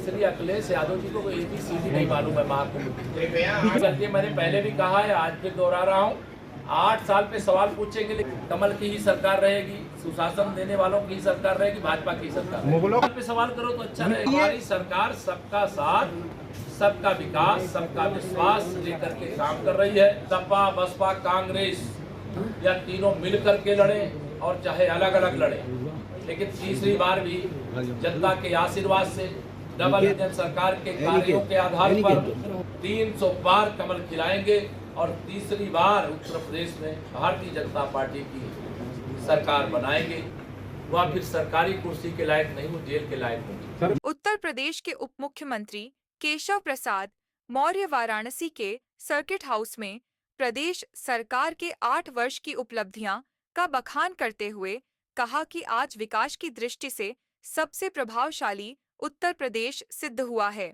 श्री अखिलेश यादव जी को एक भी सीधी नहीं मालूम है महाकुंभ की। मैंने पहले भी कहा है, आज फिर दोहरा रहा हूँ, 8 साल पे सवाल पूछेंगे, लेकिन कमल की ही सरकार रहेगी, सुशासन देने वालों की ही सरकार रहेगी, भाजपा की सरकार। मुगलों पे सवाल करो तो अच्छा रहेगा। हमारी सरकार सबका साथ, सबका विकास, सबका विश्वास लेकर के काम कर रही है। सपा, बसपा, कांग्रेस या तीनों मिल करके लड़े और चाहे अलग अलग लड़े, लेकिन तीसरी बार भी जनता के आशीर्वाद से, डबल इंजन सरकार के कार्यों के आधार पर 300 बार कमल खिलाएंगे और तीसरी बार उत्तर प्रदेश में भारतीय जनता पार्टी की सरकार बनाएंगे। वह फिर सरकारी कुर्सी के लायक नहीं, वो जेल के लायक होंगे। उत्तर प्रदेश के उप मुख्यमंत्री केशव प्रसाद मौर्य वाराणसी के सर्किट हाउस में प्रदेश सरकार के 8 वर्ष की उपलब्धियां का बखान करते हुए कहा कि आज विकास की दृष्टि से सबसे प्रभावशाली उत्तर प्रदेश सिद्ध हुआ है।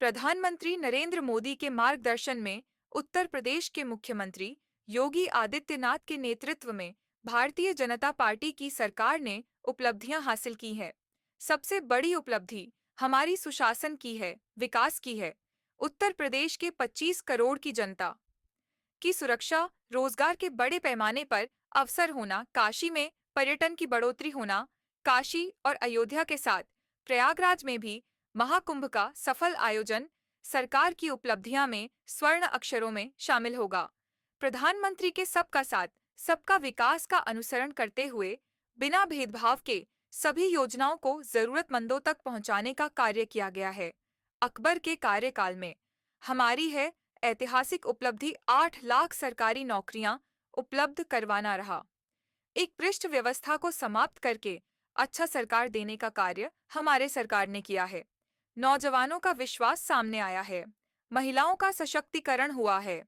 प्रधानमंत्री नरेंद्र मोदी के मार्गदर्शन में उत्तर प्रदेश के मुख्यमंत्री योगी आदित्यनाथ के नेतृत्व में भारतीय जनता पार्टी की सरकार ने उपलब्धियां हासिल की है। सबसे बड़ी उपलब्धि हमारी सुशासन की है, विकास की है। उत्तर प्रदेश के 25 करोड़ की जनता की सुरक्षा, रोजगार के बड़े पैमाने पर अवसर होना, काशी में पर्यटन की बढ़ोतरी होना, काशी और अयोध्या के साथ प्रयागराज में भी महाकुंभ का सफल आयोजन सरकार की उपलब्धियां में स्वर्ण अक्षरों में शामिल होगा। प्रधानमंत्री के सबका साथ, सबका विकास का अनुसरण करते हुए बिना भेदभाव के सभी योजनाओं को जरूरतमंदों तक पहुंचाने का कार्य किया गया है। अकबर के कार्यकाल में हमारी है ऐतिहासिक उपलब्धि 8 लाख सरकारी नौकरियां उपलब्ध करवाना रहा। एक पृष्ठ व्यवस्था को समाप्त करके अच्छा सरकार देने का कार्य हमारे सरकार ने किया है। नौजवानों का विश्वास सामने आया है, महिलाओं का सशक्तिकरण हुआ है।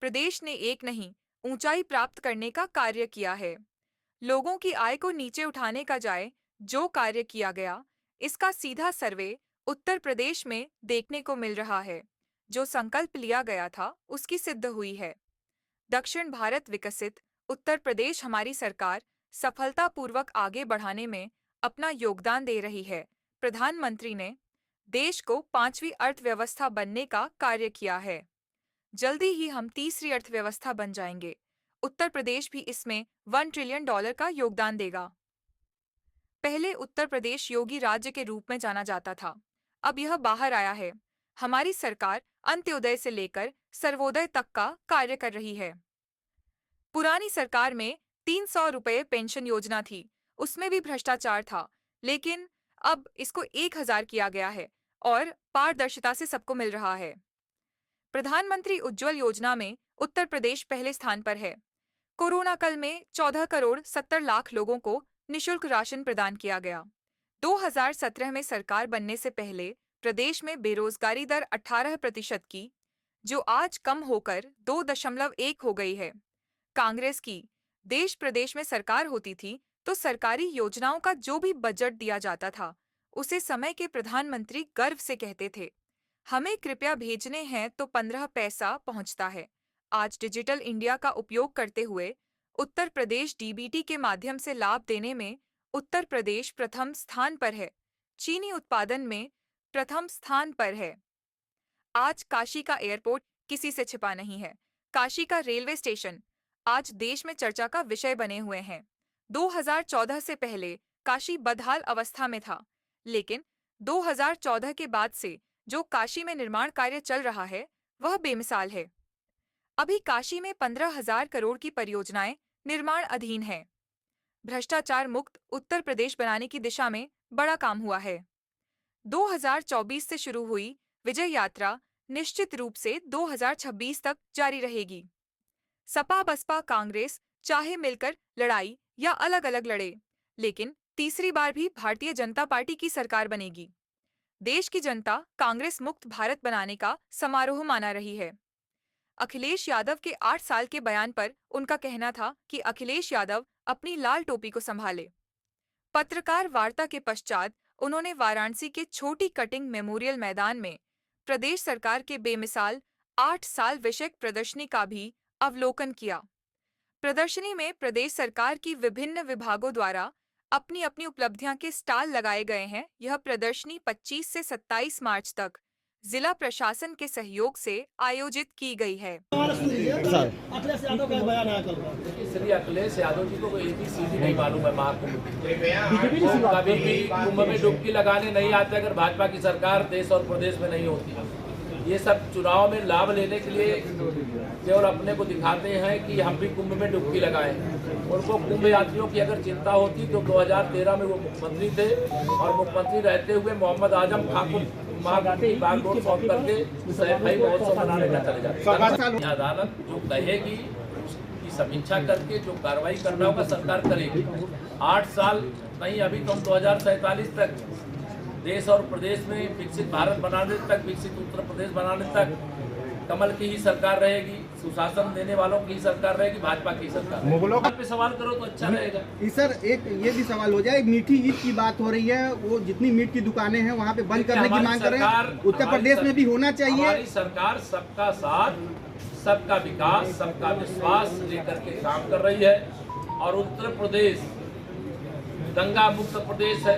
प्रदेश ने एक नहीं, ऊंचाई प्राप्त करने का कार्य किया है। लोगों की आय को नीचे उठाने का जाए जो कार्य किया गया, इसका सीधा सर्वे उत्तर प्रदेश में देखने को मिल रहा है। जो संकल्प लिया गया था उसकी सिद्ध हुई है। दक्षिण भारत विकसित उत्तर प्रदेश हमारी सरकार सफलतापूर्वक आगे बढ़ाने में अपना योगदान दे रही है। प्रधानमंत्री ने देश को 5वीं अर्थव्यवस्था बनने का कार्य किया है। जल्दी ही हम तीसरी अर्थव्यवस्था बन जाएंगे। उत्तर प्रदेश भी इसमें $1 ट्रिलियन का योगदान देगा। पहले उत्तर प्रदेश योगी राज्य के रूप में जाना जाता था, अब यह बाहर आया है। हमारी सरकार अंत्योदय से लेकर सर्वोदय तक का कार्य कर रही है। पुरानी सरकार में 300 रुपये पेंशन योजना थी, उसमें भी भ्रष्टाचार था, लेकिन अब इसको 1000 किया गया है और पारदर्शिता से सबको मिल रहा है। प्रधानमंत्री उज्ज्वल योजना में उत्तर प्रदेश पहले स्थान पर है। कोरोना काल में 14 करोड़ 70 लाख लोगों को निशुल्क राशन प्रदान किया गया। 2017 में सरकार बनने से पहले प्रदेश में बेरोजगारी दर 18% की, जो आज कम होकर 2.1 हो गई है। कांग्रेस की देश प्रदेश में सरकार होती थी तो सरकारी योजनाओं का जो भी बजट दिया जाता था, उसे समय के प्रधानमंत्री गर्व से कहते थे, हमें कृपया भेजने हैं तो 15 पैसा पहुंचता है। आज डिजिटल इंडिया का उपयोग करते हुए उत्तर प्रदेश डीबीटी के माध्यम से लाभ देने में उत्तर प्रदेश प्रथम स्थान पर है। चीनी उत्पादन में प्रथम स्थान पर है। आज काशी का एयरपोर्ट किसी से छिपा नहीं है। काशी का रेलवे स्टेशन आज देश में चर्चा का विषय बने हुए हैं। 2014 से पहले काशी बदहाल अवस्था में था, लेकिन 2014 के बाद से जो काशी में निर्माण कार्य चल रहा है वह बेमिसाल है। अभी काशी में 15,000 करोड़ की परियोजनाएं निर्माण अधीन हैं। भ्रष्टाचार मुक्त उत्तर प्रदेश बनाने की दिशा में बड़ा काम हुआ है। 2024 से शुरू हुई विजय यात्रा निश्चित रूप से 2026 तक जारी रहेगी। सपा बसपा कांग्रेस चाहे मिलकर लड़ाई या अलग अलग लड़े, लेकिन तीसरी बार भी भारतीय जनता पार्टी की सरकार बनेगी। देश की जनता कांग्रेस मुक्त भारत बनाने का समारोह माना रही है। अखिलेश यादव के 8 साल के बयान पर उनका कहना था कि अखिलेश यादव अपनी लाल टोपी को संभाले। पत्रकार वार्ता के पश्चात उन्होंने वाराणसी के छोटी कटिंग मेमोरियल मैदान में प्रदेश सरकार के बेमिसाल 8 साल विषयक प्रदर्शनी का भी अवलोकन किया। प्रदर्शनी में प्रदेश सरकार की विभिन्न विभागों द्वारा अपनी अपनी उपलब्धियां के स्टॉल लगाए गए हैं। यह प्रदर्शनी 25 से 27 मार्च तक जिला प्रशासन के सहयोग से आयोजित की गई है। अखिलेश यादव का बयान आया कल। देखिए, श्री अखिलेश यादव जी को ABCD नहीं मालूम है महाकुंभ की। वो कभी भी कुंभ में डुबकी लगाने नहीं आते अगर भाजपा की सरकार देश और प्रदेश में नहीं होती। ये सब चुनाव में लाभ लेने के लिए केवल अपने को दिखाते हैं कि हम भी कुंभ में डुबकी लगाएं। उनको कुंभ यात्रियों की अगर चिंता होती तो 2013 में वो मुख्यमंत्री थे और मुख्यमंत्री रहते हुए मोहम्मद आजम खान को बागडोर सौंप करके सैफई महोत्सव मनाने का चले जाते। अदालत जो कहेगी उसकी समीक्षा करके जो कार्रवाई करना होगा सरकार करेगी। 8 साल नहीं, अभी तो हम 2047 तक देश और प्रदेश में विकसित भारत बनाने तक, विकसित उत्तर प्रदेश बनाने तक कमल की ही सरकार रहेगी, सुशासन देने वालों की ही सरकार रहेगी, भाजपा की सरकार। मुगलों पे सवाल करो तो अच्छा रहेगा। सर, एक ये भी सवाल हो जाए, मीठी ईद की बात हो रही है, वो जितनी मीट की दुकानें हैं वहाँ पे बंद करने की मांग कर रहे हैं। उत्तर प्रदेश में भी होना चाहिए। हमारी सरकार सबका साथ, सबका विकास, सबका विश्वास लेकर के काम कर रही है और उत्तर प्रदेश दंगा मुक्त प्रदेश है।